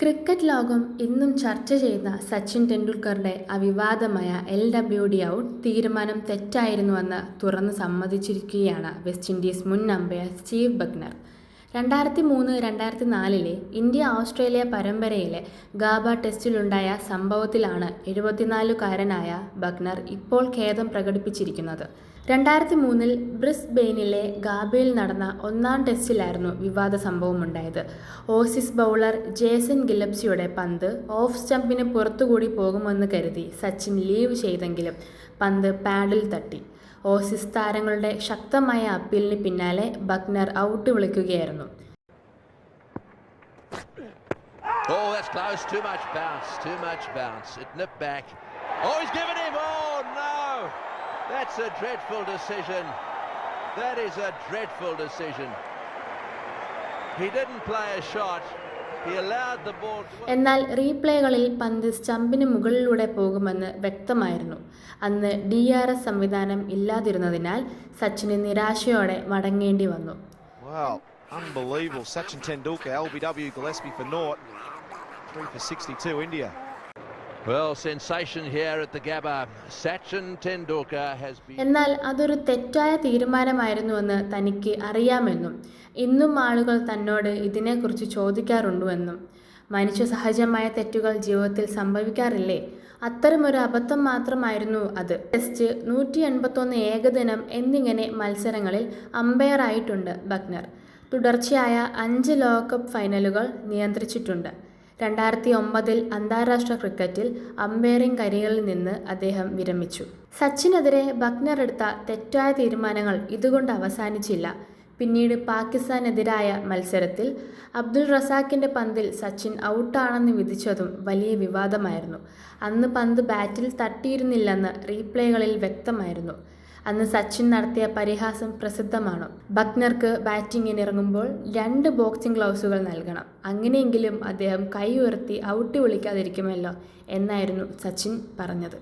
Cricket ലോകം ഇന്നും ചർച്ച ചെയ്യുന്ന സച്ചിൻ ടെണ്ടുൽക്കറുടെ അവിവാദമായ LWD ഔട്ട് തീരുമാനം തെറ്റായിരുന്നുവെന്ന് തുറന്നു സമ്മതിച്ചിരിക്കുകയാണ് വെസ്റ്റ് ഇൻഡീസ് മുൻ അമ്പയർ സ്റ്റീവ് ബക്നർ. 2003-2004 ഇന്ത്യ-ഓസ്ട്രേലിയ പരമ്പരയിലെ ഗാബ ടെസ്റ്റിലുണ്ടായ സംഭവത്തിലാണ് 74-കാരനായ ബക്നർ ഇപ്പോൾ ഖേദം പ്രകടിപ്പിച്ചിരിക്കുന്നത്. 2003 ബ്രിസ്ബെയിനിലെ ഗാബയിൽ നടന്ന ഒന്നാം ടെസ്റ്റിലായിരുന്നു വിവാദ സംഭവമുണ്ടായത്. ഓസീസ് ബൗളർ ജേസൺ ഗില്ലസ്പിയുടെ പന്ത് ഓഫ് സ്റ്റമ്പിന് പുറത്തുകൂടി പോകുമെന്ന് കരുതി സച്ചിൻ ലീവ് ചെയ്തെങ്കിലും പന്ത് പാഡിൽ തട്ടി. ഓസീസ് താരങ്ങളുടെ ശക്തമായ അപ്പീലിന് പിന്നാലെ ബക്നർ out വിളിക്കുകയായിരുന്നു. Oh, that's close. Too much bounce. It nipped back. Oh, he's given him. Oh, no. That's a dreadful decision. That is a dreadful decision. He didn't play a shot. He allowed the ball to... എന്നാൽ റീപ്ലേകളിൽ പന്ത് സ്റ്റമ്പിന് മുകളിലൂടെ പോകുമെന്ന് വ്യക്തമായിരുന്നു. അന്ന് DRS സംവിധാനം ഇല്ലാതിരുന്നതിനാൽ സച്ചിന് നിരാശയോടെ മടങ്ങേണ്ടി വന്നു. Wow, unbelievable. Sachin Tendulkar, LBW Gillespie for naught. 3 for 62 India. Well, sensation here at the Gabba. Sachin Tendulkar has been... എന്നാൽ അതൊരു തെറ്റായ തീരുമാനമായിരുന്നുവെന്ന് തനിക്ക് അറിയാമെന്നും ഇന്നും ആളുകൾ തന്നോട് ഇതിനെക്കുറിച്ച് ചോദിക്കാറുണ്ടെന്നും മനുഷ്യ സഹജമായ തെറ്റുകൾ ജീവിതത്തിൽ സംഭവിക്കാറില്ലേ, അത്തരമൊരു അബദ്ധം മാത്രമായിരുന്നു അത്. ടെസ്റ്റ്, 181 ഏകദിനം എന്നിങ്ങനെ മത്സരങ്ങളിൽ അമ്പയറായിട്ടുണ്ട് ബക്നർ. തുടർച്ചയായ 5 ലോകകപ്പ് ഫൈനലുകൾ നിയന്ത്രിച്ചിട്ടുണ്ട്. 2009 അന്താരാഷ്ട്ര ക്രിക്കറ്റിൽ അമ്പയറിംഗ് കരിയറിൽ നിന്ന് അദ്ദേഹം വിരമിച്ചു. സച്ചിനെതിരെ ബക്നർ എടുത്ത തെറ്റായ തീരുമാനങ്ങൾ ഇതുകൊണ്ട് അവസാനിച്ചില്ല. പിന്നീട് പാകിസ്ഥാനെതിരായ മത്സരത്തിൽ അബ്ദുൾ റസാഖിൻ്റെ പന്തിൽ സച്ചിൻ ഔട്ടാണെന്ന് വിധിച്ചതും വലിയ വിവാദമായിരുന്നു. അന്ന് പന്ത് ബാറ്റിൽ തട്ടിയിരുന്നില്ലെന്ന് റീപ്ലേകളിൽ വ്യക്തമായിരുന്നു. അന്ന് സച്ചിൻ നടത്തിയ പരിഹാസം പ്രസിദ്ധമാണ്. ബക്നർക്ക് ബാറ്റിങ്ങിനിറങ്ങുമ്പോൾ 2 ബോക്സിംഗ് ഗ്ലൗസുകൾ നൽകണം, അങ്ങനെയെങ്കിലും അദ്ദേഹം കൈ ഉയർത്തി ഔട്ട് വിളിക്കാതിരിക്കുമല്ലോ എന്നായിരുന്നു സച്ചിൻ പറഞ്ഞത്.